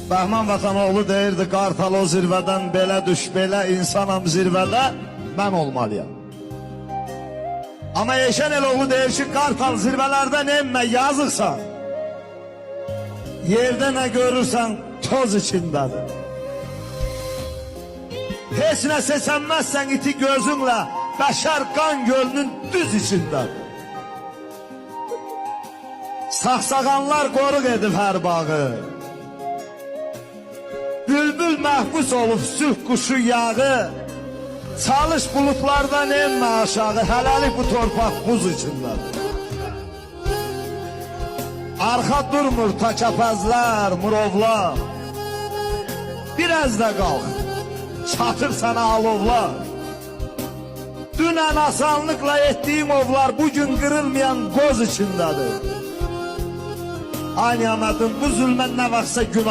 Bəhman Vətənoğlu deyirdi, Qartal o zirvədən belə düş, belə insanam zirvədə, mən olmalıyam. Amma Eşən Eloğlu deyir ki, Qartal zirvələrdən emmə, yazıqsan. Yerdə nə görürsən, toz içindədir. Heç nə seçənməzsən iti gözünlə, bəşər qan gölünün düz içindədir. Saxsağanlar qoruq edib hər bağı. Bülbül məhbus olub sülh quşu yağı. Çalış bulutlardan emmə aşağı, hələlik bu torpaq buz içindədir. Arxa durmur takəpəzlər, murovlar. Biraz da qalx, çatır sənə alovlar. Dünən asanlıqla etdiyim ovlar bugün qırılmayan qoz içindədir. Ay niyamətin bu zülmən nə vaxtsa günah.